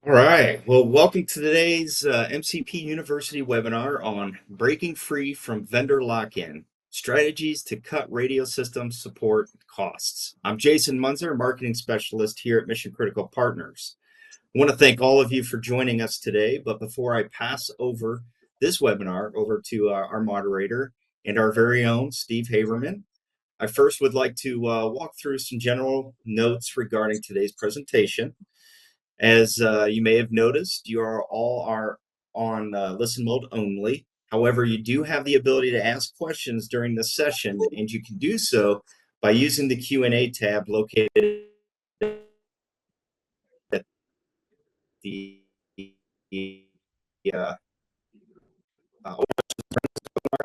All right. Well, welcome to today's MCP University webinar on breaking free from vendor lock-in, strategies to cut radio system support costs. I'm Jason Munzer, marketing specialist here at Mission Critical Partners. I want to thank all of you for joining us today, but before I pass over this webinar over to our moderator and our very own Steve Haberman, I first would like to walk through some general notes regarding today's presentation. As you may have noticed, you are all on listen mode only. However, you do have the ability to ask questions during the session, and you can do so by using the Q&A tab located at the uh,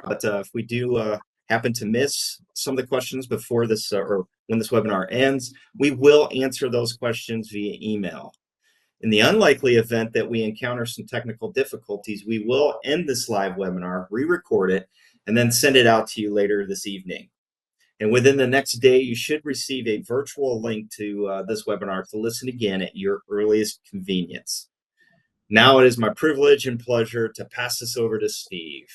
but if we do happen to miss some of the questions before this or when this webinar ends, we will answer those questions via email. In the unlikely event that we encounter some technical difficulties, we will end this live webinar, re-record it, and then send it out to you later this evening. And within the next day, you should receive a virtual link to this webinar to listen again at your earliest convenience. Now it is my privilege and pleasure to pass this over to Steve.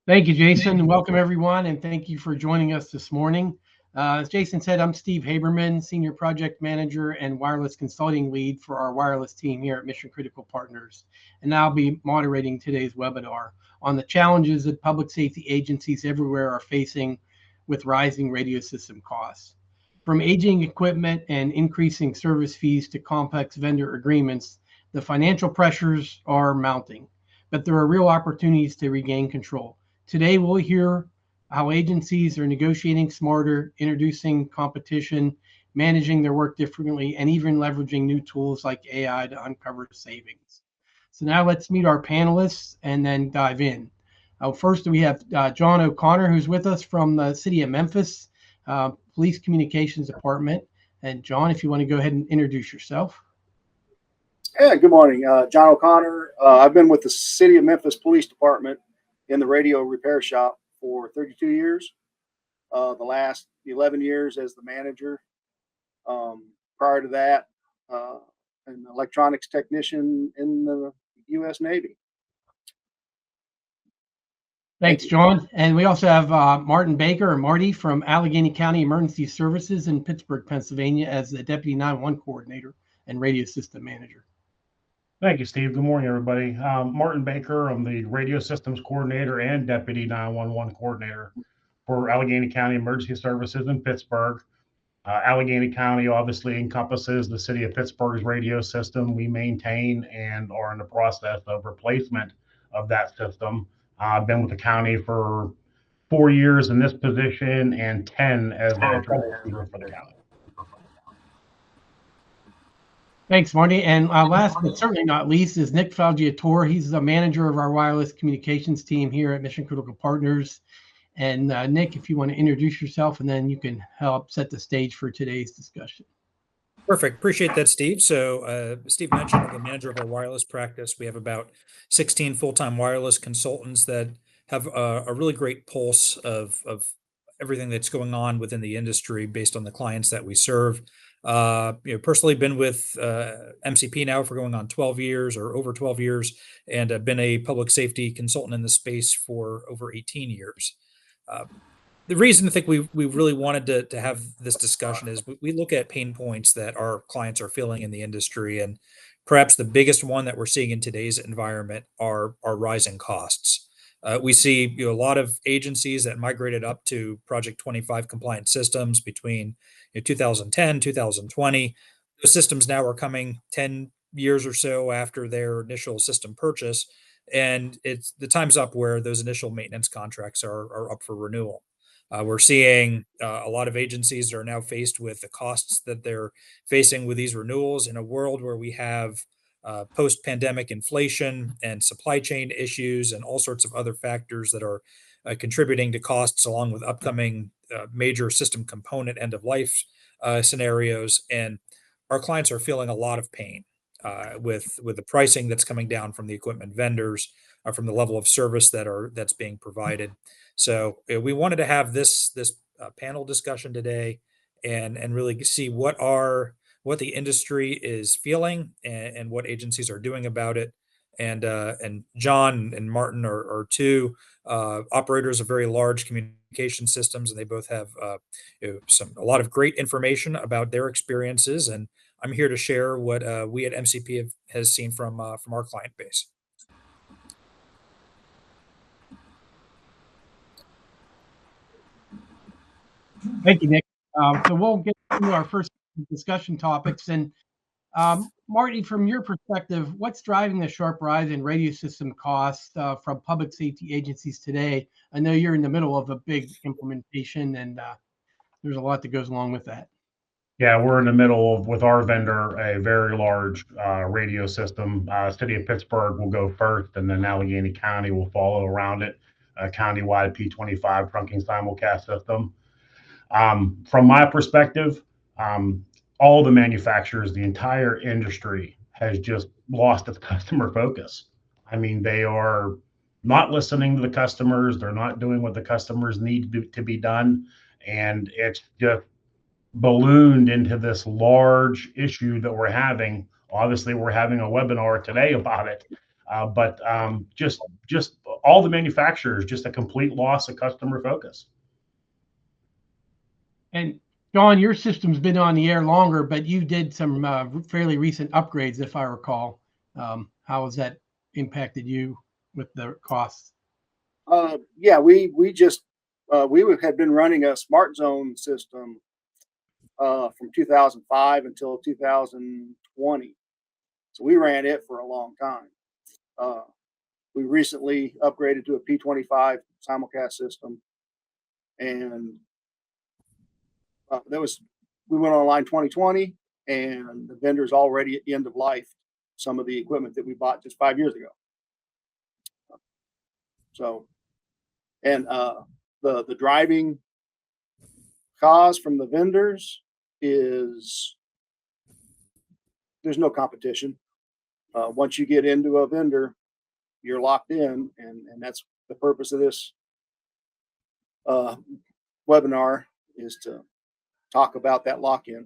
Thank you, Jason, and welcome everyone, and thank you for joining us this morning. As Jason said, I'm Steve Haberman, Senior Project Manager and Wireless Consulting Lead for our wireless team here at Mission Critical Partners, and I'll be moderating today's webinar on the challenges that public safety agencies everywhere are facing with rising radio system costs. From aging equipment and increasing service fees to complex vendor agreements, the financial pressures are mounting, but there are real opportunities to regain control. Today, we'll hear how agencies are negotiating smarter, introducing competition, managing their work differently, and even leveraging new tools like AI to uncover savings. So now let's meet our panelists and then dive in. First, we have John O'Connor, who's with us from the city of Memphis Police Communications Department. And John, if you want to go ahead and introduce yourself. Yeah, good morning. John O'Connor. I've been with the city of Memphis Police Department in the radio repair shop for 32 years, the last 11 years as the manager. Prior to that, an electronics technician in the U.S. Navy. Thanks, John. And we also have Martin Baker, or Marty, from Allegheny County Emergency Services in Pittsburgh, Pennsylvania, as the Deputy 911 Coordinator and Radio System Manager. Thank you, Steve. Good morning, everybody. Martin Baker. I'm the Radio Systems Coordinator and Deputy 911 Coordinator for Allegheny County Emergency Services in Pittsburgh. Allegheny County obviously encompasses the city of Pittsburgh's radio system. We maintain and are in the process of replacement of that system. I've been with the county for 4 years in this position and 10 as the troubleshooter for the county. Thanks, Marty. And last but certainly not least is Nick Falgiatore. He's the manager of our wireless communications team here at Mission Critical Partners. And Nick, if you want to introduce yourself, and then you can help set the stage for today's discussion. Perfect. Appreciate that, Steve. So Steve mentioned I'm the manager of our wireless practice. We have about 16 full-time wireless consultants that have a really great pulse of everything that's going on within the industry based on the clients that we serve. Personally been with MCP now for going on 12 years or over 12 years, and I've been a public safety consultant in the space for over 18 years. The reason I think we really wanted to have this discussion is we look at pain points that our clients are feeling in the industry, and perhaps the biggest one that we're seeing in today's environment are rising costs. We see a lot of agencies that migrated up to Project 25 compliant systems between 2010, 2020. Those systems now are coming 10 years or so after their initial system purchase, and it's the time's up where those initial maintenance contracts are up for renewal. We're seeing a lot of agencies are now faced with the costs that they're facing with these renewals in a world where we have post-pandemic inflation and supply chain issues and all sorts of other factors that are contributing to costs, along with upcoming major system component end-of-life scenarios. And our clients are feeling a lot of pain with the pricing that's coming down from the equipment vendors, from the level of service that's being provided. So we wanted to have this panel discussion today and really see what are what the industry is feeling and what agencies are doing about it. And John and Martin are two operators of very large communication systems, and they both have a lot of great information about their experiences. And I'm here to share what we at MCP has seen from our client base. Thank you, Nick. So we'll get to our first discussion topics. And Marty, from your perspective, what's driving the sharp rise in radio system costs from public safety agencies today? I know you're in the middle of a big implementation, and there's a lot that goes along with that. Yeah, we're in the middle of, with our vendor, a very large radio system. City of Pittsburgh will go first, and then Allegheny County will follow around it. A countywide P25 trunking simulcast system. From my perspective, all the manufacturers, the entire industry has just lost its customer focus. I mean, they are not listening to the customers. They're not doing what the customers need to be done. And it's just ballooned into this large issue that we're having. Obviously, we're having a webinar today about it. But just all the manufacturers, just a complete loss of customer focus. And John, your system's been on the air longer, but you did some fairly recent upgrades, if I recall. How has that impacted you with the costs? Yeah, we had been running a Smart Zone system from 2005 until 2020. So we ran it for a long time. We recently upgraded to a P25 simulcast system, and we went online 2020, and the vendor's already at the end of life some of the equipment that we bought just 5 years ago. So, and the driving cause from the vendors is there's no competition. Once you get into a vendor, you're locked in, and that's the purpose of this webinar, is to talk about that lock-in.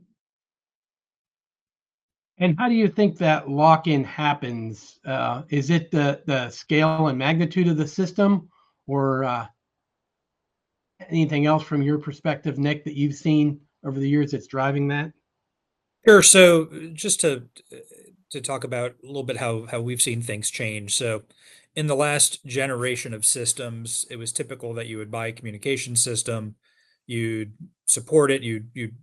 And how do you think that lock-in happens? Is it the scale and magnitude of the system, or anything else from your perspective, Nick, that you've seen over the years that's driving that? Sure. So just to talk about a little bit how we've seen things change. So in the last generation of systems, it was typical that you would buy a communication system, you'd support it, you'd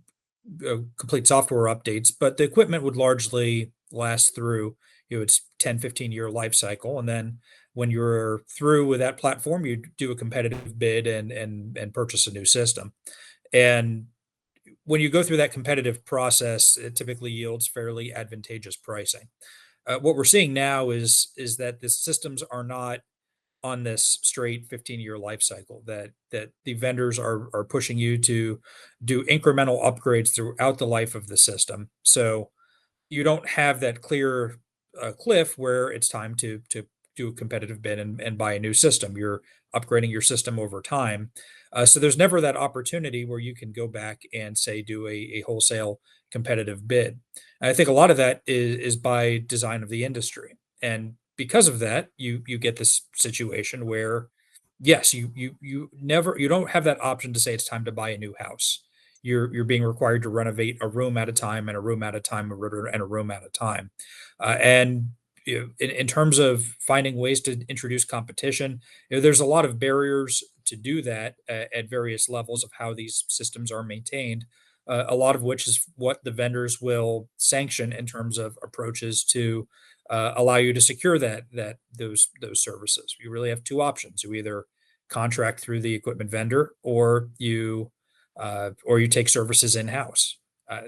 complete software updates, but the equipment would largely last through its 10, 15-year life cycle. And then when you're through with that platform, you do a competitive bid and purchase a new system. And when you go through that competitive process, it typically yields fairly advantageous pricing. What we're seeing now is that the systems are not on this straight 15-year life cycle, that the vendors are pushing you to do incremental upgrades throughout the life of the system. So you don't have that clear cliff where it's time to do a competitive bid and buy a new system. You're upgrading your system over time. So there's never that opportunity where you can go back and say do a wholesale competitive bid. And I think a lot of that is by design of the industry. And because of that, you get this situation where, yes, you don't have that option to say it's time to buy a new house. You're being required to renovate a room at a time, and a room at a time, and a room at a time. And in terms of finding ways to introduce competition, there's a lot of barriers to do that at various levels of how these systems are maintained. A lot of which is what the vendors will sanction in terms of approaches to allow you to secure those services. You really have two options: you either contract through the equipment vendor, or you take services in house.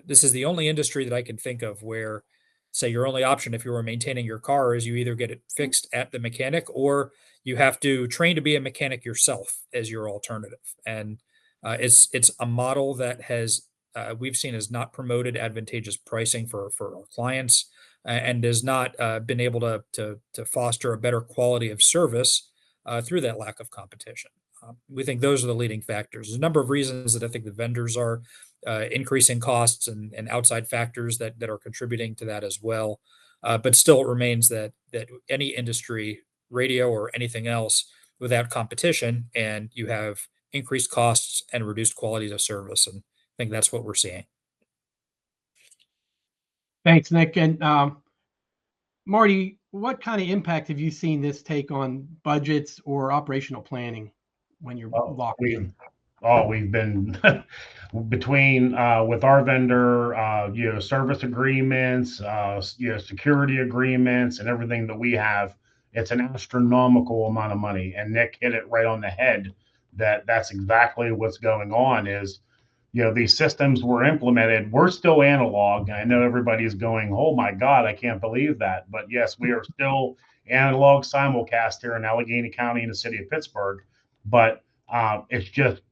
This is the only industry that I can think of where, say, your only option if you were maintaining your car is you either get it fixed at the mechanic, or you have to train to be a mechanic yourself as your alternative. And it's a model that has we've seen has not promoted advantageous pricing for our clients, and has not been able to foster a better quality of service through that lack of competition. We think those are the leading factors. There's a number of reasons that I think the vendors are increasing costs and outside factors that are contributing to that as well. But still, it remains that any industry, radio or anything else, without competition, and you have increased costs and reduced quality of service, and I think that's what we're seeing. Thanks, Nick. And Marty, what kind of impact have you seen this take on budgets or operational planning when you're locked in? We've been between with our vendor, service agreements, security agreements, and everything that we have. It's an astronomical amount of money, and Nick hit it right on the head. That's exactly what's going on. Is these systems were implemented. We're still analog. I know everybody's going, "Oh my God, I can't believe that." But yes, we are still analog simulcast here in Allegheny County in the city of Pittsburgh. But it's just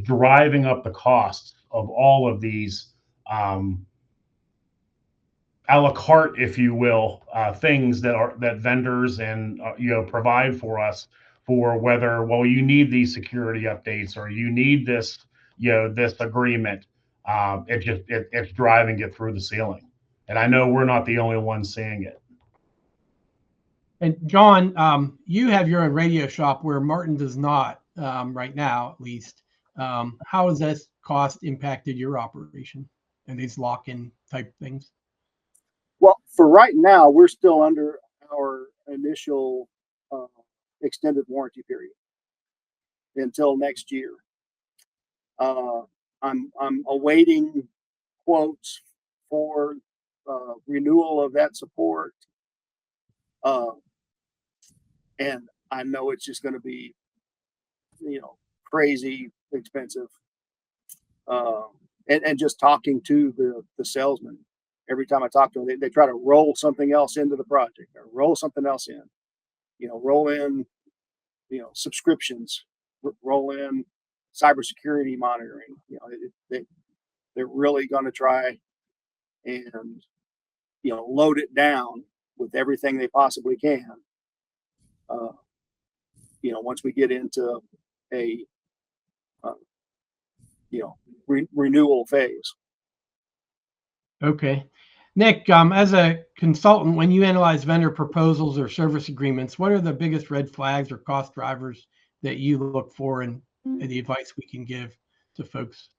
driving up the costs of all of these a la carte, if you will, things that vendors and provide for us for whether you need these security updates or you need this this agreement. It's driving it through the ceiling, and I know we're not the only ones seeing it. And John, you have your own radio shop where Martin does not, right now at least. How has this cost impacted your operation and these lock-in type things? Well, for right now, we're still under our initial extended warranty period until next year. I'm awaiting quotes for renewal of that support, and I know it's just going to be, crazy expensive. And just talking to the salesman, every time I talk to them, they try to roll something else into the project or roll something else in, roll in, subscriptions, roll in cybersecurity monitoring. They're really going to try and, load it down with everything they possibly can. Once we get into a, renewal phase. Okay. Nick, as a consultant, when you analyze vendor proposals or service agreements, what are the biggest red flags or cost drivers that you look for and the advice we can give to folks?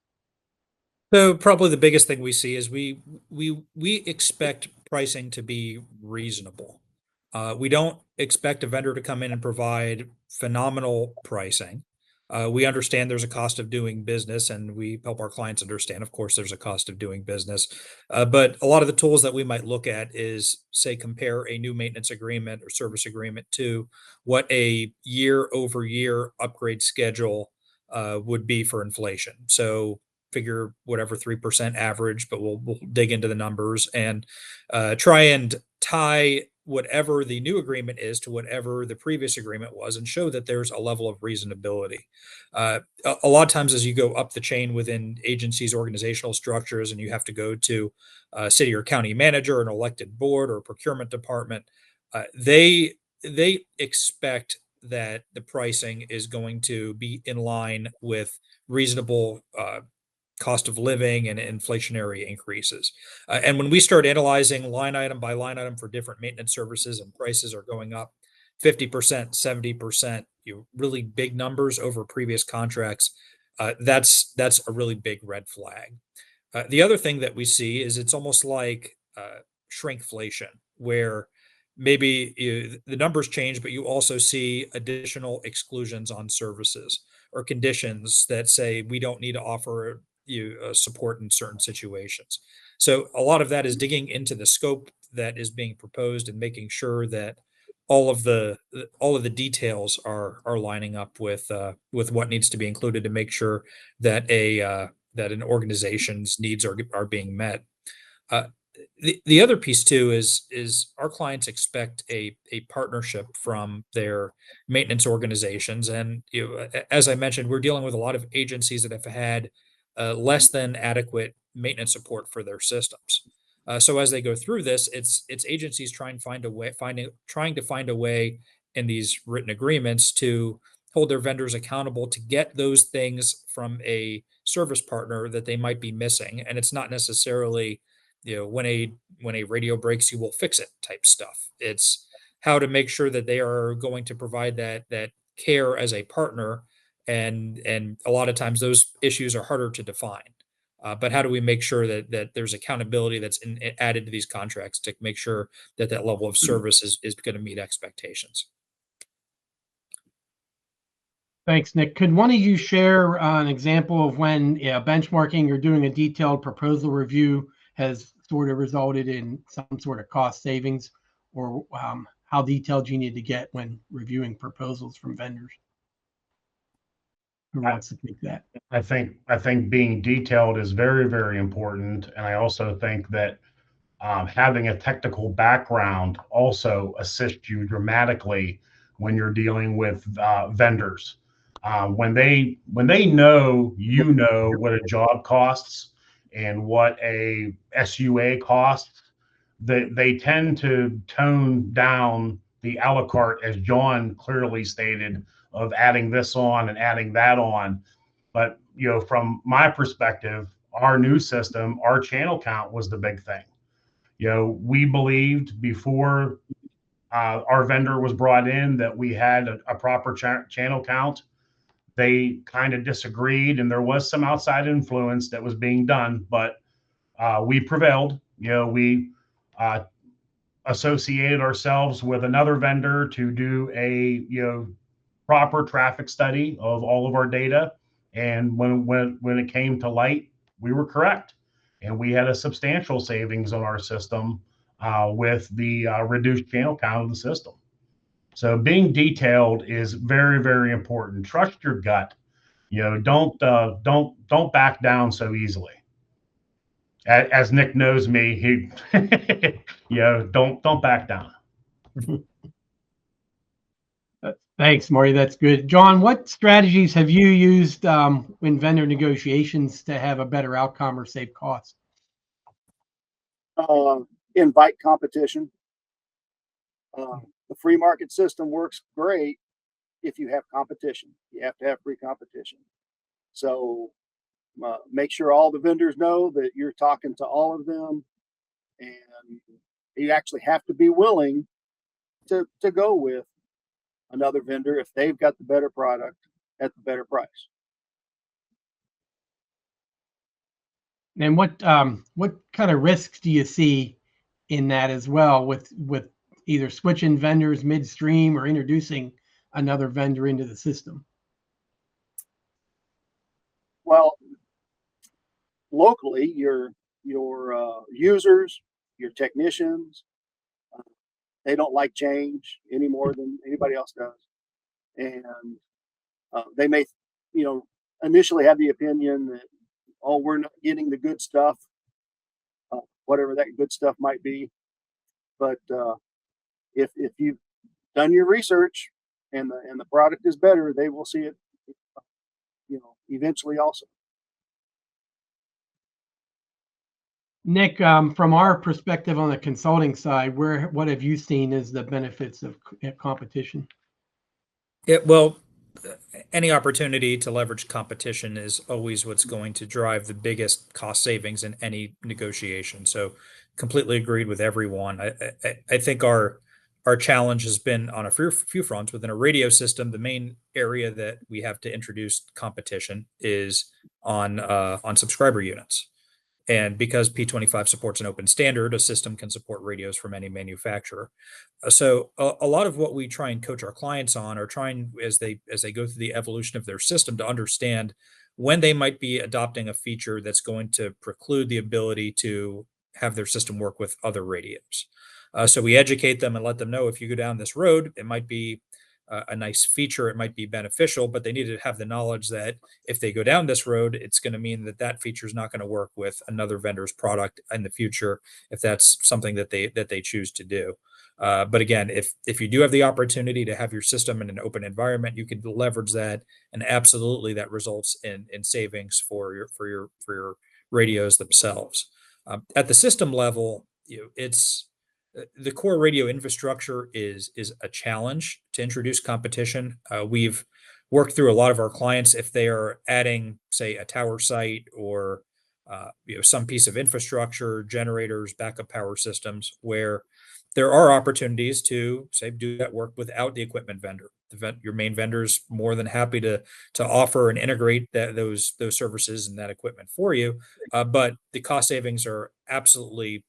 So probably the biggest thing we see is we expect pricing to be reasonable. We don't expect a vendor to come in and provide phenomenal pricing. We understand there's a cost of doing business, and we help our clients understand, of course, there's a cost of doing business. But a lot of the tools that we might look at is, say, compare a new maintenance agreement or service agreement to what a year-over-year upgrade schedule would be for inflation. So figure whatever 3% average, but we'll dig into the numbers and try and tie whatever the new agreement is to whatever the previous agreement was and show that there's a level of reasonability. A lot of times as you go up the chain within agencies, organizational structures, and you have to go to a city or county manager, an elected board, or a procurement department, they expect that the pricing is going to be in line with reasonable cost of living and inflationary increases. And when we start analyzing line item by line item for different maintenance services and prices are going up 50%, 70%, really big numbers over previous contracts, that's a really big red flag. The other thing that we see is it's almost like shrinkflation, where maybe the numbers change, but you also see additional exclusions on services or conditions that say we don't need to offer you support in certain situations. So a lot of that is digging into the scope that is being proposed and making sure that all of the details are lining up with what needs to be included to make sure that that an organization's needs are being met. Uh, the other piece too is our clients expect a partnership from their maintenance organizations, and as I mentioned, we're dealing with a lot of agencies that have had less than adequate maintenance support for their systems. So as they go through this, it's agencies trying to find a way in these written agreements to hold their vendors accountable to get those things from a service partner that they might be missing. And it's not necessarily, when a radio breaks, you will fix it type stuff. It's how to make sure that they are going to provide that care as a partner. And a lot of times those issues are harder to define. But how do we make sure that there's accountability that's added to these contracts to make sure that that level of service is going to meet expectations? Thanks, Nick. Could one of you share an example of when benchmarking or doing a detailed proposal review has sort of resulted in some sort of cost savings, or how detailed you need to get when reviewing proposals from vendors? Who wants to take that? I think being detailed is very, very important, and I also think that having a technical background also assists you dramatically when you're dealing with vendors. When they know what a job costs and what a SUA costs, they tend to tone down the a la carte, as John clearly stated, of adding this on and adding that on. But from my perspective, our new system, our channel count was the big thing. We believed before our vendor was brought in that we had a proper channel count. They kind of disagreed, and there was some outside influence that was being done, but we prevailed. We associated ourselves with another vendor to do a proper traffic study of all of our data, and when it came to light, we were correct, and we had a substantial savings on our system with the reduced channel count of the system. So being detailed is very, very important. Trust your gut. Don't back down so easily. As Nick knows me, he don't back down. Thanks, Marty. That's good. John, what strategies have you used in vendor negotiations to have a better outcome or save costs? Invite competition. The free market system works great if you have competition. You have to have free competition. So make sure all the vendors know that you're talking to all of them, and you actually have to be willing to go with another vendor if they've got the better product at the better price. And what kind of risks do you see in that as well, with either switching vendors midstream or introducing another vendor into the system? Well, locally, your users, your technicians, they don't like change any more than anybody else does, and they may, initially have the opinion that, oh, we're not getting the good stuff, whatever that good stuff might be. But if you've done your research and the product is better, they will see it, eventually also. Nick, from our perspective on the consulting side, what have you seen as the benefits of competition? Well, any opportunity to leverage competition is always what's going to drive the biggest cost savings in any negotiation. So completely agreed with everyone. I think our challenge has been on a few fronts. Within a radio system, the main area that we have to introduce competition is on subscriber units. And because P25 supports an open standard, a system can support radios from any manufacturer. So a lot of what we try and coach our clients on are trying, as they go through the evolution of their system, to understand when they might be adopting a feature that's going to preclude the ability to have their system work with other radios. So we educate them and let them know, if you go down this road, it might be a nice feature, it might be beneficial, but they need to have the knowledge that if they go down this road, it's going to mean that feature is not going to work with another vendor's product in the future, if that's something that they choose to do. But again, if you do have the opportunity to have your system in an open environment, you can leverage that, and absolutely that results in savings for your radios themselves. At the system level, it's the core radio infrastructure is a challenge to introduce competition. We've work through a lot of our clients if they are adding, say, a tower site or some piece of infrastructure, generators, backup power systems, where there are opportunities to say do that work without the equipment vendor. Your main vendor's more than happy to offer and integrate those services and that equipment for you, but the cost savings are absolutely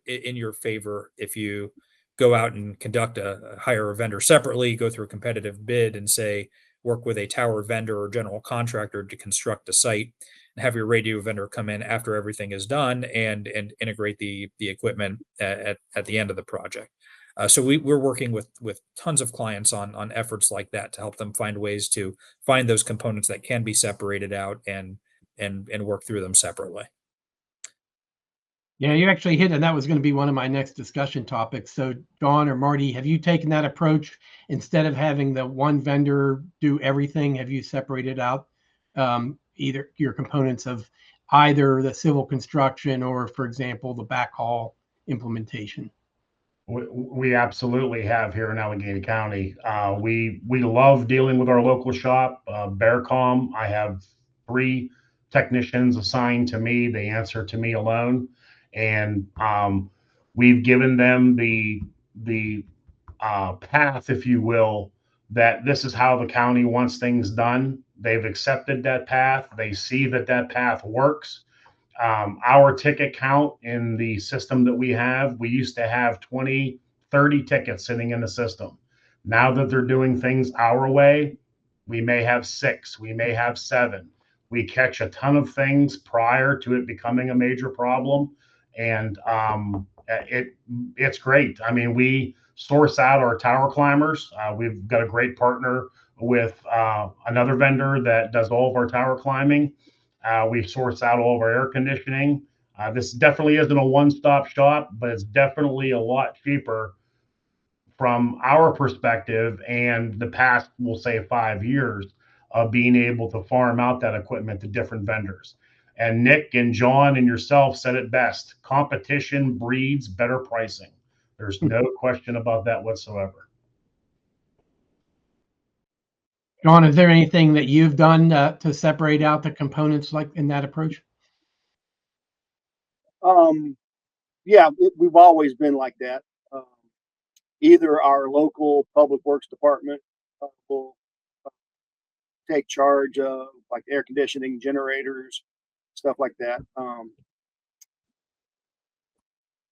in your favor if you go out and hire a vendor separately, go through a competitive bid, and say work with a tower vendor or general contractor to construct a site, and have your radio vendor come in after everything is done and integrate the equipment at the end of the project. So we're working with tons of clients on efforts like that to help them find ways to find those components that can be separated out and work through them separately. Yeah, you actually hit, and that was going to be one of my next discussion topics. So, Dawn or Marty, have you taken that approach instead of having the one vendor do everything? Have you separated out either your components of either the civil construction or, for example, the backhaul implementation? We absolutely have here in Allegheny County. We love dealing with our local shop, Bearcom. I have 3 technicians assigned to me. They answer to me alone, and we've given them the path, if you will, that this is how the county wants things done. They've accepted that path. They see that path works. Our ticket count in the system that we used to have 20, 30 tickets sitting in the system. Now that they're doing things our way, we may have 6, we may have 7. We catch a ton of things prior to it becoming a major problem. And it's great. I mean, we source out our tower climbers. We've got a great partner with another vendor that does all of our tower climbing. We source out all of our air conditioning. This definitely isn't a one-stop shop, but it's definitely a lot cheaper from our perspective and the past, we'll say 5 years of being able to farm out that equipment to different vendors. And Nick and John and yourself said it best: competition breeds better pricing. There's no question about that whatsoever. John, is there anything that you've done to separate out the components like in that approach? Yeah, we've always been like that. Either our local public works department will take charge of like air conditioning, generators, stuff like that.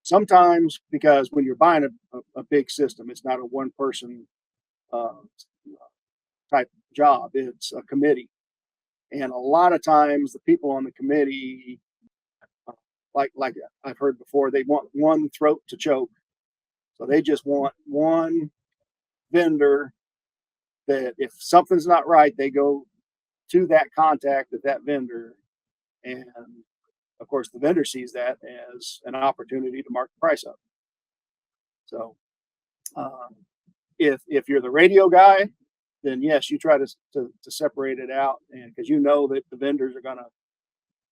Sometimes, because when you're buying a big system, it's not a one person type job, it's a committee. And a lot of times the people on the committee, like I've heard before, they want one throat to choke. So they just want one vendor that if something's not right, they go to that contact at that vendor. And of course, the vendor sees that as an opportunity to mark the price up. So if you're the radio guy, then yes, you try to separate it out, and because you know that the vendors are going to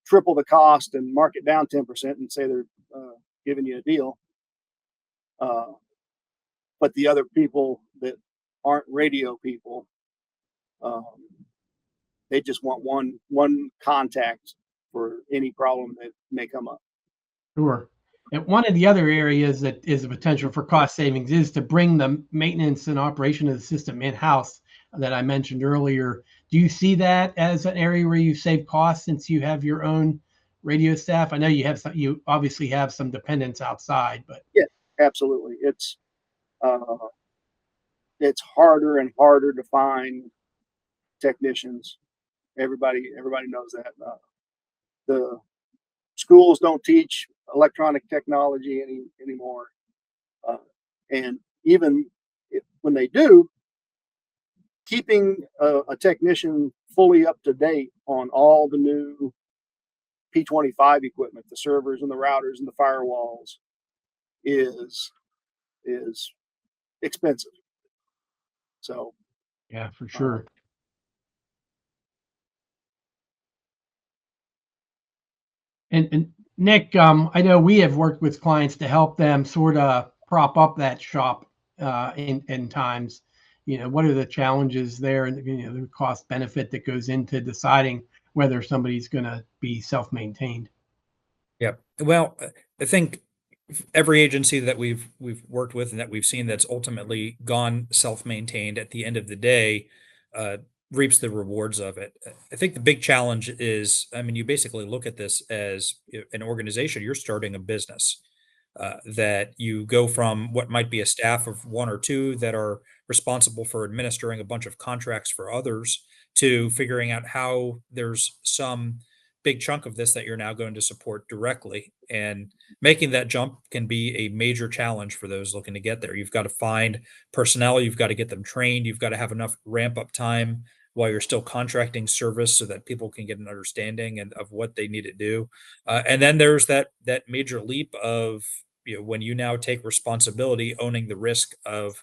triple the cost and mark it down 10% and say they're giving you a deal. But the other people that aren't radio people, they just want one contact for any problem that may come up. Sure. And one of the other areas that is a potential for cost savings is to bring the maintenance and operation of the system in-house that I mentioned earlier. Do you see that as an area where you save costs since you have your own radio staff? I know you obviously have some dependents outside, but yeah, absolutely. It's harder and harder to find technicians. Everybody knows that. The schools don't teach electronic technology anymore, and even when they do, keeping a technician fully up to date on all the new P25 equipment, the servers and the routers and the firewalls, is expensive. So yeah, for sure. And Nick, I know we have worked with clients to help them sort of prop up that shop in times. what are the challenges there, and the cost benefit that goes into deciding whether somebody's going to be self-maintained. Yep. Well, I think every agency that we've worked with and that we've seen that's ultimately gone self-maintained at the end of the day uh, reaps the rewards of it. I think the big challenge is, I mean, you basically look at this as an organization. You're starting a business that you go from what might be a staff of one or two that are responsible for administering a bunch of contracts for others to figuring out how there's some big chunk of this that you're now going to support directly. And making that jump can be a major challenge for those looking to get there. You've got to find personnel, you've got to get them trained, you've got to have enough ramp up time while you're still contracting service so that people can get an understanding and of what they need to do. And then there's that major leap of, when you now take responsibility, owning the risk of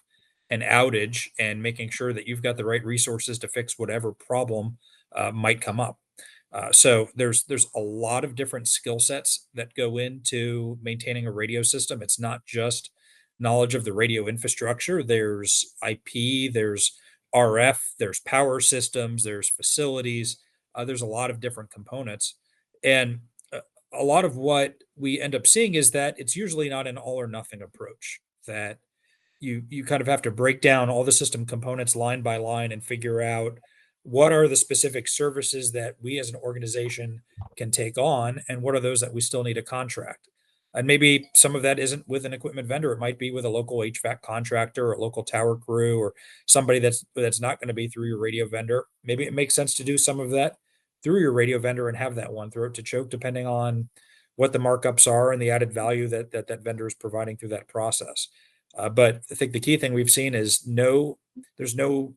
an outage and making sure that you've got the right resources to fix whatever problem might come up. So there's a lot of different skill sets that go into maintaining a radio system. It's not just knowledge of the radio infrastructure. There's IP, there's RF, there's power systems, there's facilities. There's a lot of different components, and a lot of what we end up seeing is that it's usually not an all or nothing approach. That you kind of have to break down all the system components line by line and figure out what are the specific services that we as an organization can take on and what are those that we still need a contract. And maybe some of that isn't with an equipment vendor, it might be with a local HVAC contractor or a local tower crew or somebody that's not going to be through your radio vendor. Maybe it makes sense to do some of that through your radio vendor and have that one throat to choke depending on what the markups are and the added value that vendor is providing through that process. But I think the key thing we've seen is there's no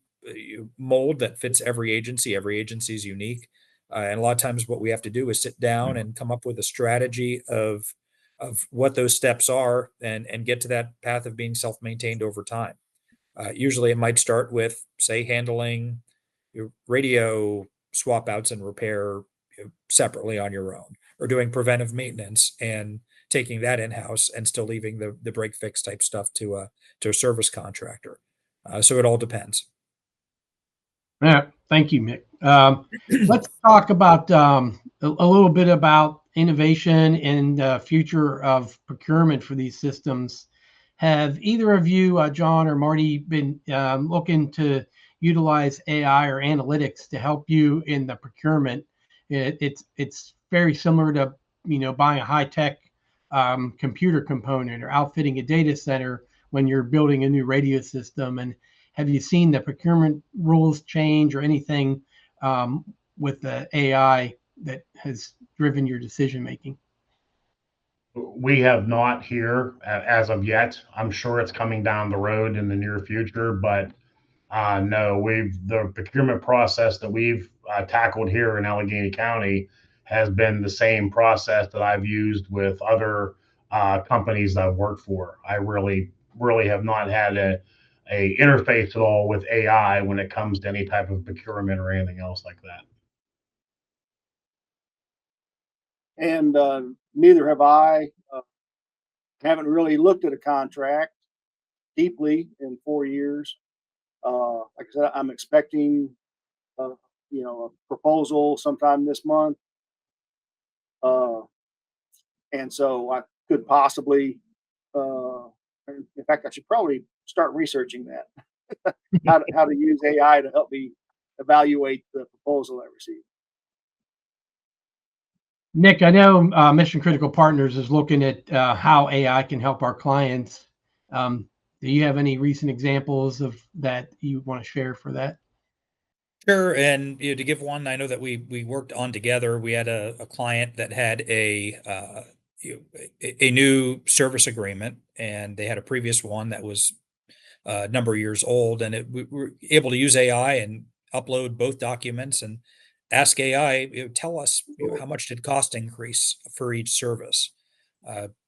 mold that fits every agency. Every agency is unique, and a lot of times what we have to do is sit down and come up with a strategy of what those steps are and get to that path of being self-maintained over time. Usually, it might start with, say, handling your radio swap outs and repair separately on your own, or doing preventive maintenance and taking that in house and still leaving the break fix type stuff to a service contractor. So it all depends. Yeah, thank you, Mick. Let's talk about a little bit about innovation and future of procurement for these systems. Have either of you, John or Marty, been looking to utilize AI or analytics to help you in the procurement? It's very similar to buying a high-tech computer component or outfitting a data center when you're building a new radio system. And have you seen the procurement rules change or anything with the AI that has driven your decision making? We have not here as of yet. I'm sure it's coming down the road in the near future, but no, the procurement process that we've tackled here in Allegheny County has been the same process that I've used with other companies I've worked for. I really have not had a interface at all with AI when it comes to any type of procurement or anything else like that. And neither have I. Haven't really looked at a contract deeply in 4 years. Like I said, I'm expecting, a proposal sometime this month, and so I could possibly, in fact, I should probably start researching that how to use AI to help me evaluate the proposal I received. Nick, I know Mission Critical Partners is looking at how AI can help our clients. Do you have any recent examples of that you want to share for that? Sure. And to give one, I know that we worked on together. We had a client that had a new service agreement, and they had a previous one that was a number of years old, and we were able to use AI and upload both documents and ask AI, tell us how much did cost increase for each service,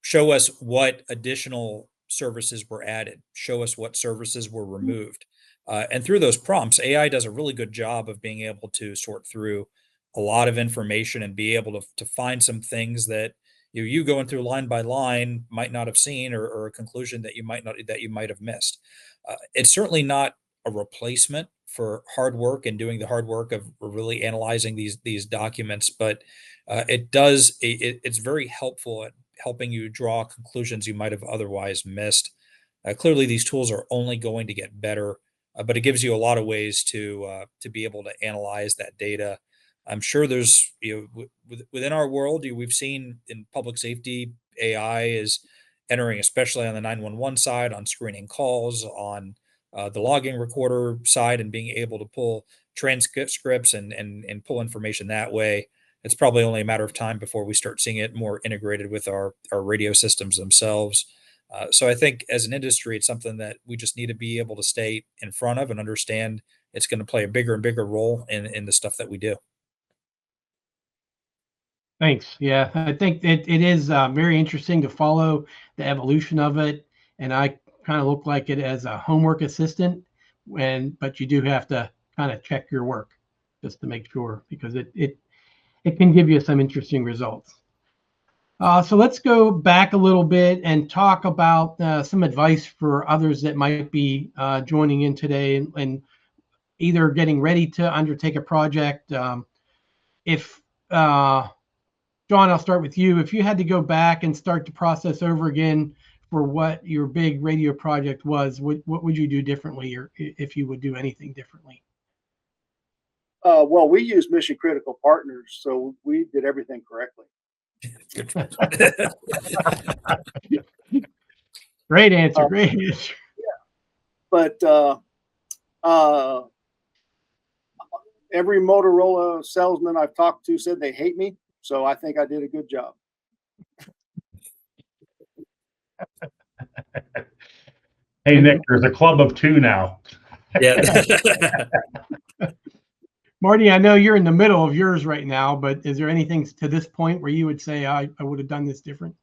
show us what additional services were added, show us what services were removed. And through those prompts, AI does a really good job of being able to sort through a lot of information and be able to find some things that you going through line by line might not have seen, or a conclusion that you might have missed. It's certainly not a replacement for hard work and doing the hard work of really analyzing these documents, but it's very helpful at helping you draw conclusions you might have otherwise missed. Clearly, these tools are only going to get better, but it gives you a lot of ways to be able to analyze that data. I'm sure there's within our world, we've seen in public safety, AI is entering, especially on the 911 side, on screening calls, on the logging recorder side, and being able to pull transcripts and pull information that way. It's probably only a matter of time before we start seeing it more integrated with our radio systems themselves. So I think as an industry, it's something that we just need to be able to stay in front of and understand it's going to play a bigger and bigger role in the stuff that we do. Thanks. Yeah, I think it is very interesting to follow the evolution of it. And I kind of look like it as a homework assistant, but you do have to kind of check your work just to make sure, because it can give you some interesting results. So let's go back a little bit and talk about some advice for others that might be joining in today and either getting ready to undertake a project. If John, I'll start with you. If you had to go back and start the process over again for what your big radio project was, what would you do differently, or if you would do anything differently? Well, we use mission critical partners, so we did everything correctly. Great answer. Great answer. But every Motorola salesman I've talked to said they hate me, so I think I did a good job. Hey, Nick, there's a club of two now. Yeah. Marty, I know you're in the middle of yours right now, but is there anything to this point where you would say, I would have done this different?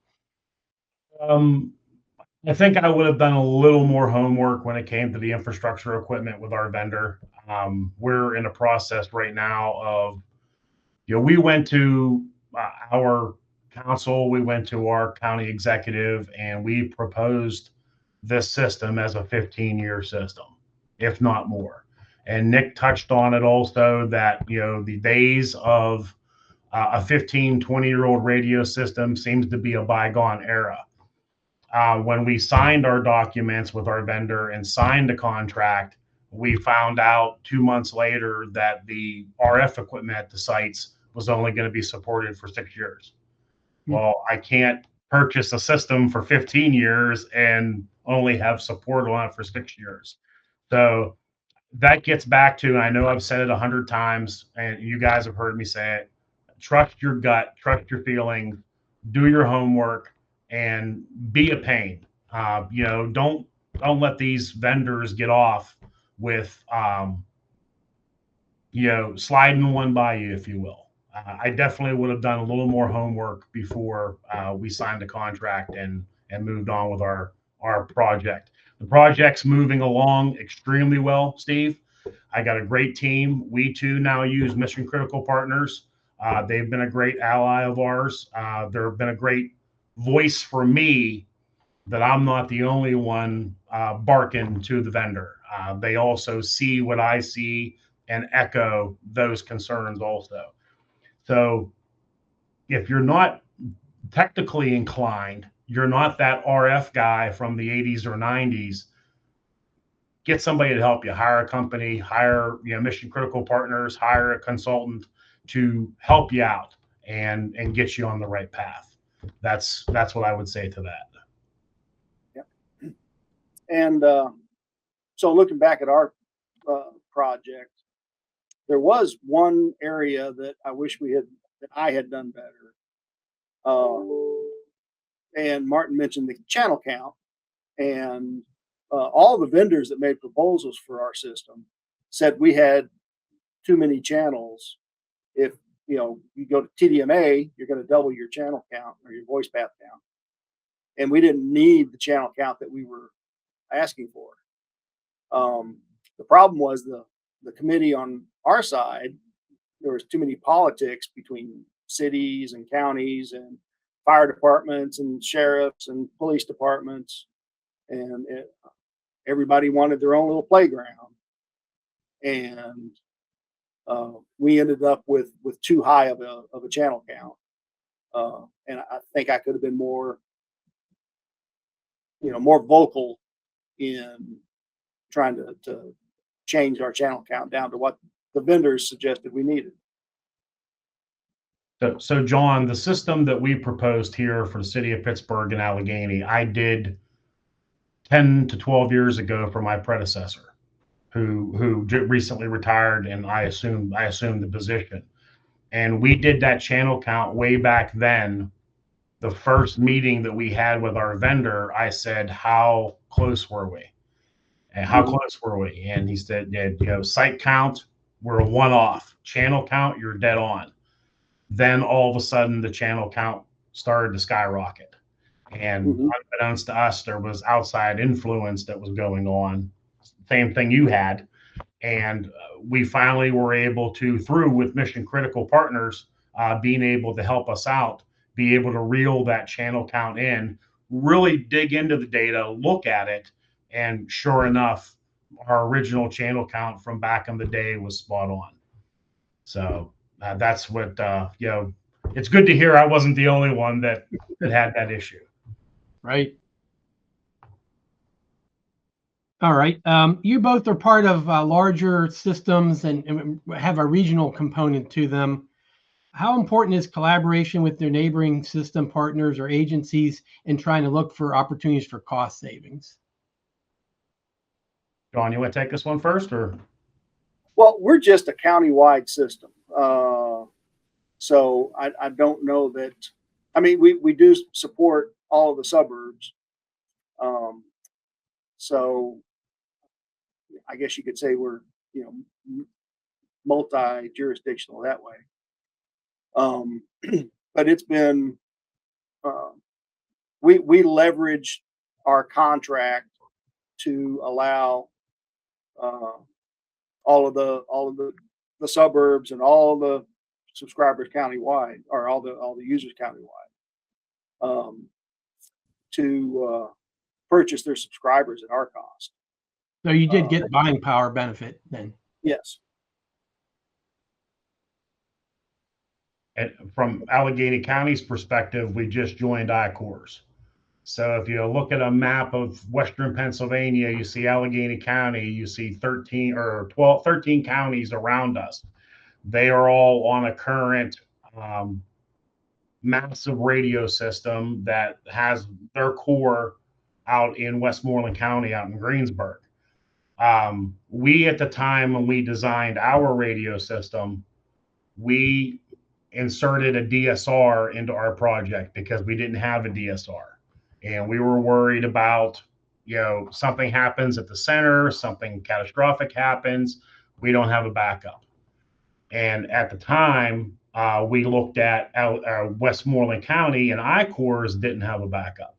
I think I would have done a little more homework when it came to the infrastructure equipment with our vendor. We're in a process right now of, we went to our council, we went to our county executive, and we proposed this system as a 15-year system, if not more. And Nick touched on it also, that, the days of a 15, 20-year-old radio system seems to be a bygone era. When we signed our documents with our vendor and signed the contract, we found out 2 months later that the RF equipment at the sites was only going to be supported for 6 years. Well, I can't purchase a system for 15 years and only have support on it for 6 years. So that gets back to, and I know I've said it 100 times, and you guys have heard me say it, trust your gut, trust your feelings, do your homework, and be a pain. Don't let these vendors get off with, sliding one by you, if you will. I definitely would have done a little more homework before we signed the contract and moved on with our project. The project's moving along extremely well, Steve. I got a great team. We too now use mission critical partners. They've been a great ally of ours. They've been a great voice for me, that I'm not the only one barking to the vendor. They also see what I see and echo those concerns also. So if you're not technically inclined, you're not that RF guy from the 80s or 90s, get somebody to help you. Hire a company, hire mission critical partners, hire a consultant to help you out and get you on the right path. That's what I would say to that. Yep. And so looking back at our project, there was one area that I wish that I had done better. And Martin mentioned the channel count, and all the vendors that made proposals for our system said we had too many channels. If you go to TDMA, you're going to double your channel count or your voice path count, and we didn't need the channel count that we were asking for. The problem was the committee on our side, there was too many politics between cities and counties and fire departments and sheriffs and police departments, and everybody wanted their own little playground. and we ended up with too high of a channel count. And I think I could have been more, more vocal in trying to change our channel count down to what the vendors suggested we needed. So John, the system that we proposed here for the city of Pittsburgh and Allegheny, I did 10 to 12 years ago for my predecessor, who recently retired, and I assumed the position. And we did that channel count way back then. The first meeting that we had with our vendor, I said, how close were we? And how close were we? And he said, yeah, site count, we're a one off. Channel count, you're dead on. Then all of a sudden the channel count started to skyrocket. And unbeknownst to us, there was outside influence that was going on. Same thing you had. And we finally were able to, through with mission critical partners, being able to help us out, be able to reel that channel count in, really dig into the data, look at it. And sure enough, our original channel count from back in the day was spot on. So that's what, it's good to hear I wasn't the only one that had that issue. Right. All right. You both are part of larger systems and have a regional component to them. How important is collaboration with their neighboring system partners or agencies in trying to look for opportunities for cost savings? John, you want to take this one first, or? Well, we're just a county-wide system. So I don't know that, I mean, we do support all of the suburbs. So I guess you could say we're, multi-jurisdictional that way. But it's been, we leverage our contract to allow all of the suburbs and all the subscribers countywide, or all the users countywide, to purchase their subscribers at our cost. So you did get buying power benefit then? Yes. And from Allegheny County's perspective, we just joined I-Corps. So if you look at a map of Western Pennsylvania, you see Allegheny County, you see 13 counties around us. They are all on a current massive radio system that has their core out in Westmoreland County, out in Greensburg. We, at the time when we designed our radio system, we inserted a DSR into our project because we didn't have a DSR. And we were worried about, something happens at the center, something catastrophic happens, we don't have a backup. And at the time, we looked at Westmoreland County, and I-Corps didn't have a backup.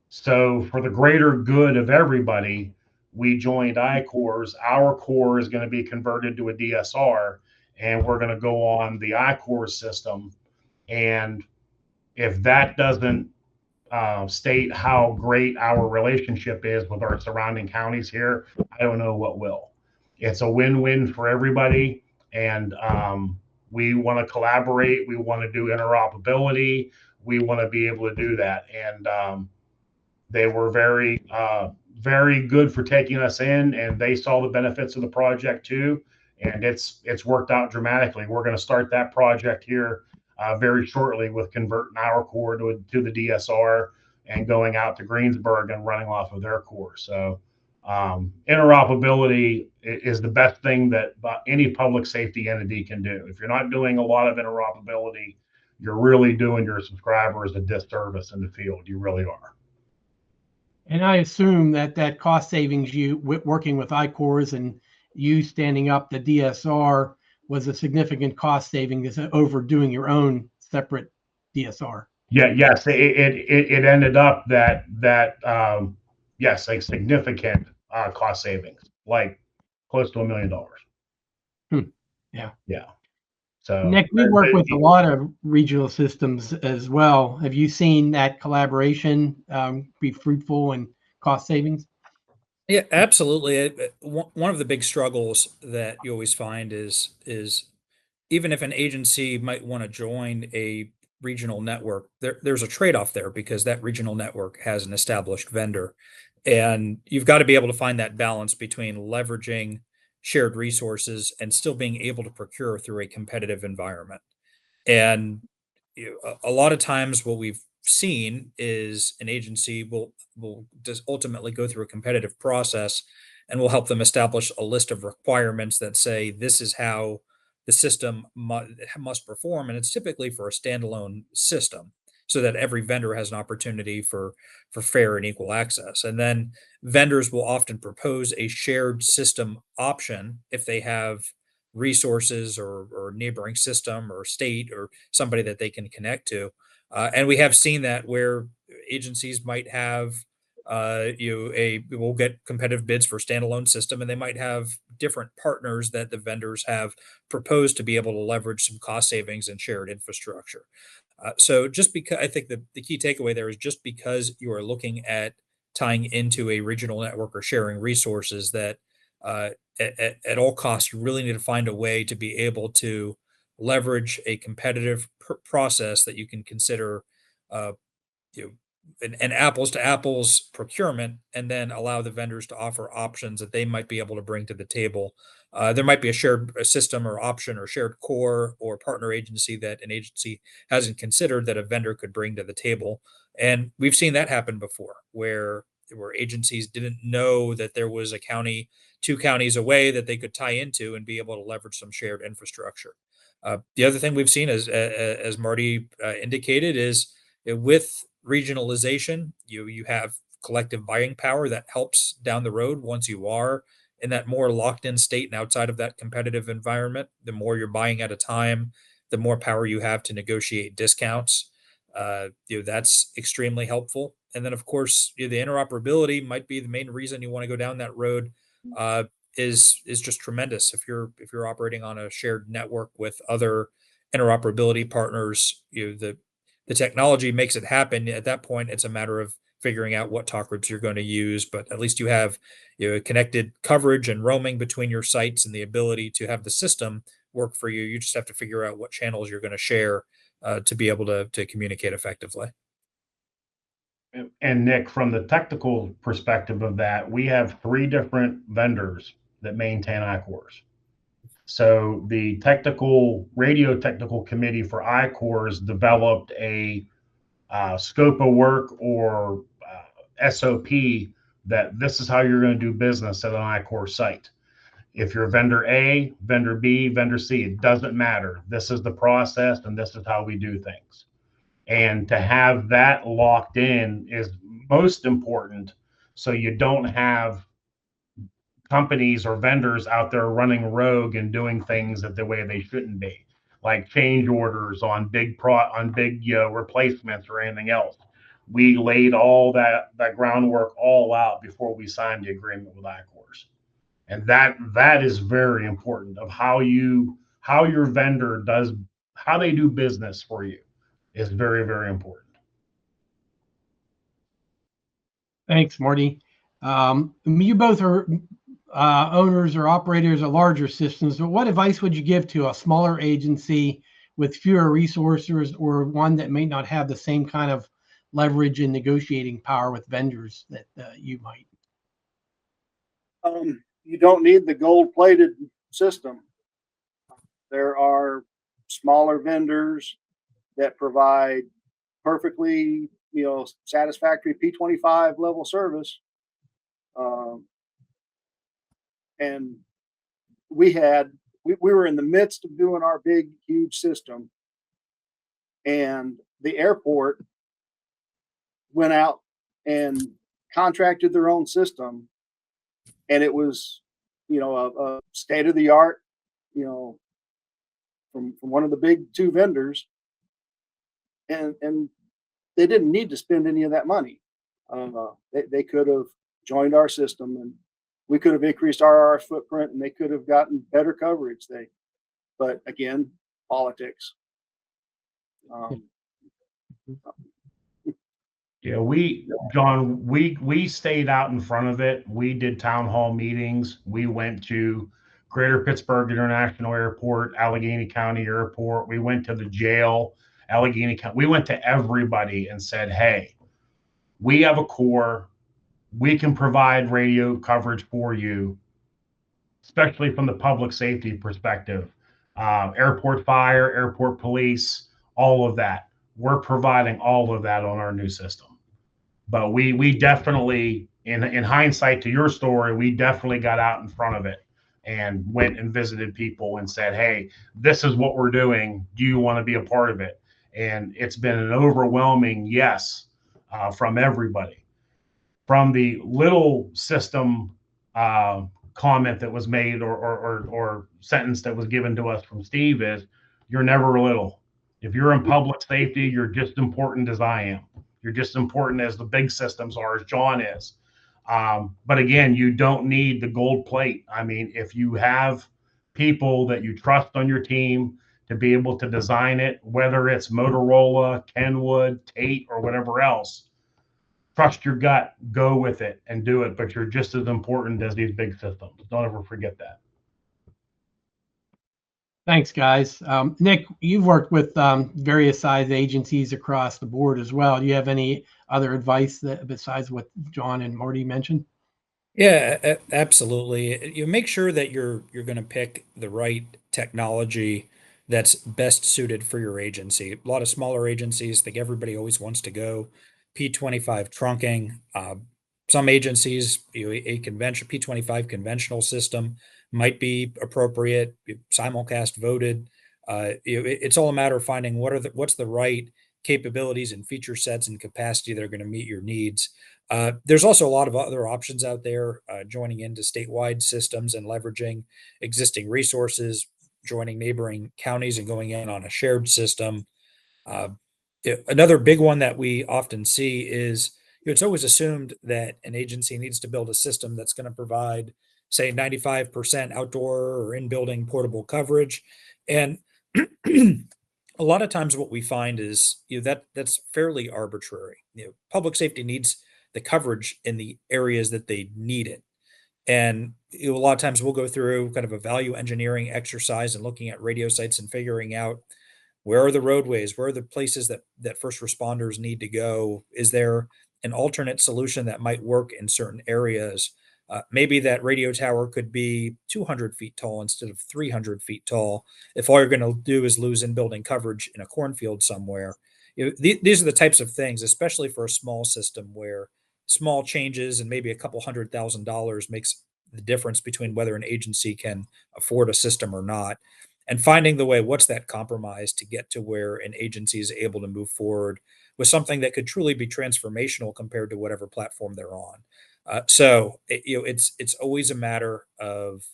So for the greater good of everybody, we joined I-Corps. Our core is going to be converted to a DSR, and we're going to go on the I-Corps system. And if that doesn't state how great our relationship is with our surrounding counties here, I don't know what will. It's a win-win for everybody, and we want to collaborate. We want to do interoperability. We want to be able to do that. And they were very, very good for taking us in, and they saw the benefits of the project too. And it's worked out dramatically. We're going to start that project here very shortly with converting our core to the DSR and going out to Greensburg and running off of their core. So interoperability is the best thing that any public safety entity can do. If you're not doing a lot of interoperability, you're really doing your subscribers a disservice in the field. You really are. And I assume that cost savings, you working with I-Corps and you standing up the DSR, was a significant cost saving over doing your own separate DSR. Yes, it ended up that yes, a significant cost savings, like close to $1 million. Yeah. So Nick, we work with a lot of regional systems as well. Have you seen that collaboration be fruitful and cost savings? Yeah, absolutely. One of the big struggles that you always find is even if an agency might want to join a regional network, there's a trade-off there because that regional network has an established vendor. And you've got to be able to find that balance between leveraging shared resources and still being able to procure through a competitive environment. And a lot of times, what we've seen is an agency will just ultimately go through a competitive process, and will help them establish a list of requirements that say this is how the system must perform, and it's typically for a standalone system, so that every vendor has an opportunity for fair and equal access. And then vendors will often propose a shared system option if they have resources or neighboring system or state or somebody that they can connect to. And we have seen that where agencies might have a will get competitive bids for standalone system, and they might have different partners that the vendors have proposed to be able to leverage some cost savings and shared infrastructure. So just because I think the key takeaway there is just because you are looking at tying into a regional network or sharing resources that uh, at all costs, you really need to find a way to be able to leverage a competitive process that you can consider uh, you know, an apples to apples procurement, and then allow the vendors to offer options that they might be able to bring to the table. There might be a shared system or option or shared core or partner agency that an agency hasn't considered that a vendor could bring to the table. And we've seen that happen before where agencies didn't know that there was a county, two counties away that they could tie into and be able to leverage some shared infrastructure. The other thing we've seen, as Marty indicated, is with regionalization, you have collective buying power that helps down the road once you are in that more locked in state and outside of that competitive environment. The more you're buying at a time, the more power you have to negotiate discounts. That's extremely helpful. And then, of course, the interoperability might be the main reason you want to go down that road. Uh, is just tremendous if you're operating on a shared network with other interoperability partners. The technology makes it happen. At that point, it's a matter of figuring out what talk groups you're going to use, but at least you have connected coverage and roaming between your sites and the ability to have the system work for you. You just have to figure out what channels you're going to share to be able to communicate effectively. And Nick, from the technical perspective of that, we have three different vendors that maintain iCores. So the radio technical committee for iCores developed a scope of work or SOP that this is how you're going to do business at an iCore site. If you're vendor A, vendor B, vendor C, it doesn't matter. This is the process and this is how we do things. And to have that locked in is most important, so you don't have companies or vendors out there running rogue and doing things that the way they shouldn't be, like change orders on big replacements or anything else. We laid all that groundwork all out before we signed the agreement with iCores, and that is very important of how your vendor does, how they do business for you is very, very important. Thanks, Marty. You both are owners or operators of larger systems, but what advice would you give to a smaller agency with fewer resources or one that may not have the same kind of leverage and negotiating power with vendors that you might? You don't need the gold-plated system. There are smaller vendors that provide perfectly, satisfactory P25 level service. And we were in the midst of doing our big, huge system, and the airport went out and contracted their own system, and it was, a state of the art, from one of the big two vendors, and they didn't need to spend any of that money. They could have joined our system, and we could have increased our footprint, and they could have gotten better coverage. But again, politics. Yeah, John, we stayed out in front of it. We did town hall meetings. We went to Greater Pittsburgh International Airport, Allegheny County Airport. We went to the jail, Allegheny County. We went to everybody and said, hey, we have a core. We can provide radio coverage for you, especially from the public safety perspective. Airport fire, airport police, all of that. We're providing all of that on our new system. But we definitely, in hindsight to your story, we definitely got out in front of it and went and visited people and said, hey, this is what we're doing. Do you want to be a part of it? And it's been an overwhelming yes from everybody. From the little system comment that was made or sentence that was given to us from Steve is, you're never little. If you're in public safety, you're just important as I am. You're just important as the big systems are, as John is. But again, you don't need the gold plate. I mean, if you have people that you trust on your team to be able to design it, whether it's Motorola, Kenwood, Tate, or whatever else, trust your gut, go with it and do it. But you're just as important as these big systems. Don't ever forget that. Thanks, guys. Nick, you've worked with various size agencies across the board as well. Do you have any other advice that besides what John and Marty mentioned? Yeah, absolutely. You make sure that you're going to pick the right technology that's best suited for your agency. A lot of smaller agencies think everybody always wants to go P25 trunking. Some agencies, a convention P25 conventional system might be appropriate. Simulcast voted. It's all a matter of finding what's the right capabilities and feature sets and capacity that are going to meet your needs. There's also a lot of other options out there, joining into statewide systems and leveraging existing resources, joining neighboring counties and going in on a shared system. Uh, Another big one that we often see is, it's always assumed that an agency needs to build a system that's going to provide, say, 95% outdoor or in-building portable coverage. And a lot of times what we find is, that's fairly arbitrary. Public safety needs the coverage in the areas that they need it. And a lot of times we'll go through kind of a value engineering exercise and looking at radio sites and figuring out, where are the roadways, where are the places that first responders need to go? Is there an alternate solution that might work in certain areas? Maybe that radio tower could be 200 feet tall instead of 300 feet tall, if all you're going to do is lose in building coverage in a cornfield somewhere. These are the types of things, especially for a small system, where small changes and maybe a couple $100,000 makes the difference between whether an agency can afford a system or not. And finding the way, what's that compromise to get to where an agency is able to move forward with something that could truly be transformational compared to whatever platform they're on. It's always a matter of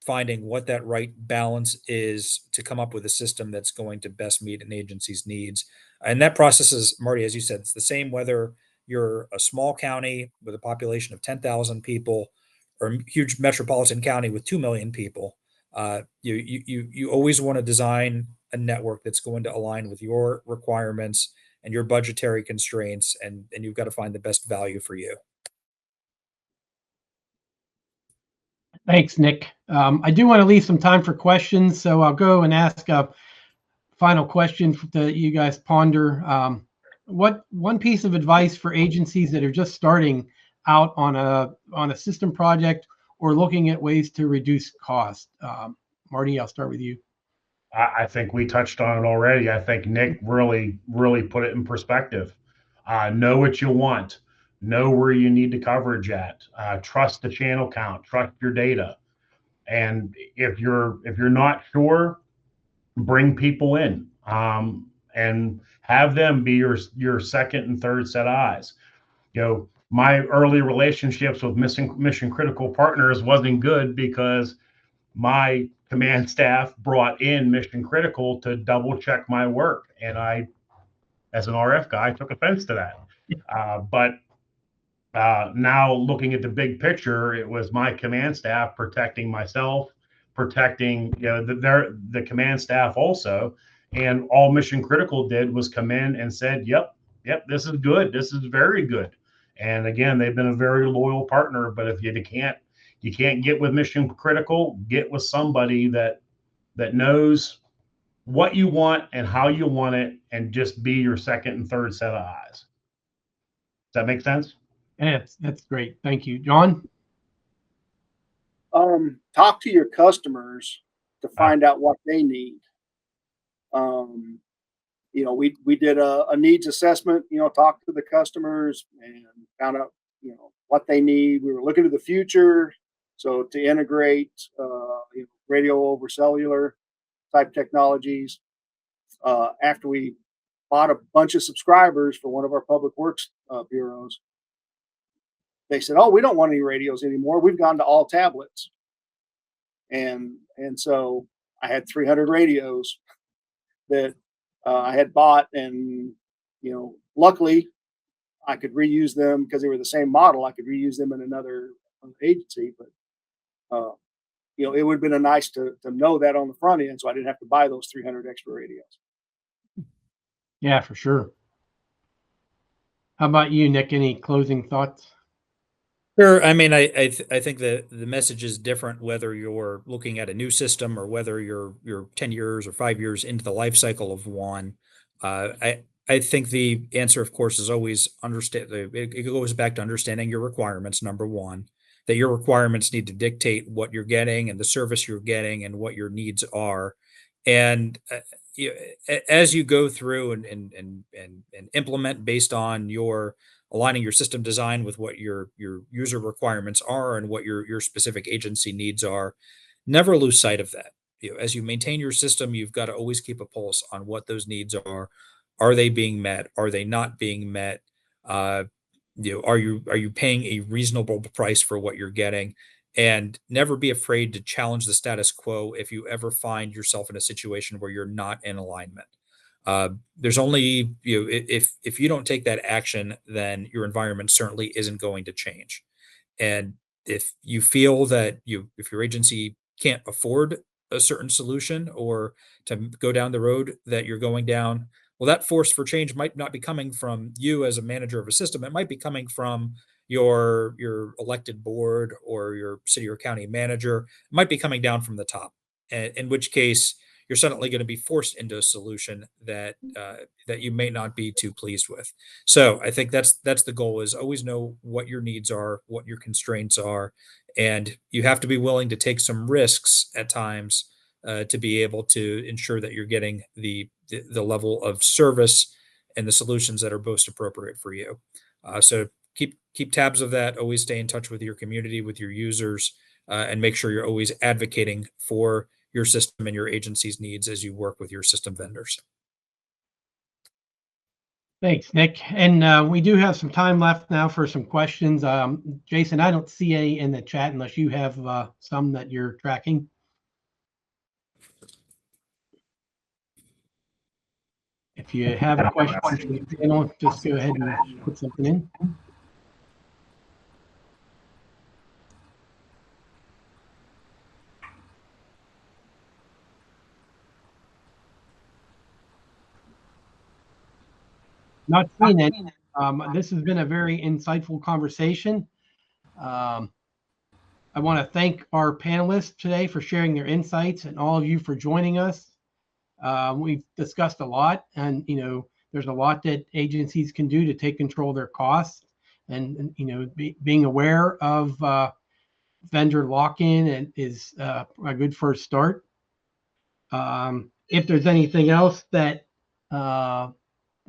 finding what that right balance is to come up with a system that's going to best meet an agency's needs. And that process is, Marty, as you said, it's the same whether you're a small county with a population of 10,000 people or a huge metropolitan county with 2 million people. You always want to design a network that's going to align with your requirements and your budgetary constraints, and you've got to find the best value for you. Thanks, Nick. I do want to leave some time for questions, so I'll go and ask a final question that you guys ponder. What one piece of advice for agencies that are just starting out on a system project or looking at ways to reduce cost? Marty, I'll start with you. I think we touched on it already. I think Nick really put it in perspective. Know what you want. Know where you need the coverage at. Trust the channel count. Trust your data. And if you're not sure, bring people in and have them be your second and third set of eyes. My early relationships with mission critical partners wasn't good because my command staff brought in mission critical to double check my work, and I, as an RF guy, took offense to that. But now looking at the big picture, it was my command staff protecting myself, protecting the command staff also, and all mission critical did was come in and said, yep, yep, this is good. This is very good. And again, they've been a very loyal partner. But if you can't get with Mission Critical, get with somebody that knows what you want and how you want it, and just be your second and third set of eyes. Does that make sense? Yeah, that's great. Thank you, John. Talk to your customers to find out what they need. We did a needs assessment, talked to the customers and found out, what they need. We were looking to the future. So to integrate, radio over cellular type technologies, after we bought a bunch of subscribers for one of our public works bureaus, they said, "Oh, we don't want any radios anymore. We've gone to all tablets." And so I had 300 radios that I had bought, and luckily I could reuse them because they were the same model. I could reuse them in another agency, but it would have been nice to know that on the front end, so I didn't have to buy those 300 extra radios. Yeah, for sure. How about you, Nick? Any closing thoughts? Sure. I mean, I think the message is different whether you're looking at a new system or whether you're 10 years or 5 years into the life cycle of one. I think the answer, of course, is always understand. It goes back to understanding your requirements. Number one, that your requirements need to dictate what you're getting and the service you're getting and what your needs are. And as you go through and implement based on your aligning your system design with what your user requirements are and what your specific agency needs are, never lose sight of that. As you maintain your system, you've got to always keep a pulse on what those needs are. Are they being met? Are they not being met? uh, are you paying a reasonable price for what you're getting? And never be afraid to challenge the status quo if you ever find yourself in a situation where you're not in alignment. There's only, if you don't take that action, then your environment certainly isn't going to change. And if you feel that if your agency can't afford a certain solution or to go down the road that you're going down, well, that force for change might not be coming from you as a manager of a system. It might be coming from your elected board or your city or county manager. It might be coming down from the top. In which case, you're suddenly going to be forced into a solution that you may not be too pleased with. So I think that's the goal: is always know what your needs are, what your constraints are, and you have to be willing to take some risks at times to be able to ensure that you're getting the level of service and the solutions that are most appropriate for you. So keep tabs of that. Always stay in touch with your community, with your users, and make sure you're always advocating for your system and your agency's needs as you work with your system vendors. Thanks, Nick. And we do have some time left now for some questions. Jason, I don't see any in the chat unless you have some that you're tracking. If you have a question for the panel, just go ahead and put something in. Not seeing any. This has been a very insightful conversation. I want to thank our panelists today for sharing their insights and all of you for joining us. We've discussed a lot, and there's a lot that agencies can do to take control of their costs, and being aware of vendor lock-in is a good first start. If there's anything else that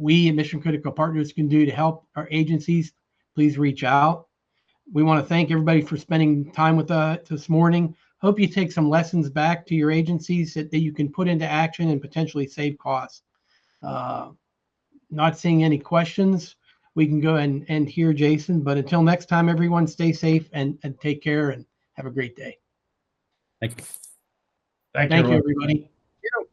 we at Mission Critical Partners can do to help our agencies, please reach out. We want to thank everybody for spending time with us this morning. Hope you take some lessons back to your agencies that you can put into action and potentially save costs. Not seeing any questions, we can go and hear Jason. But until next time, everyone, stay safe and take care and have a great day. Thank you. Thank Thank you, you. everybody.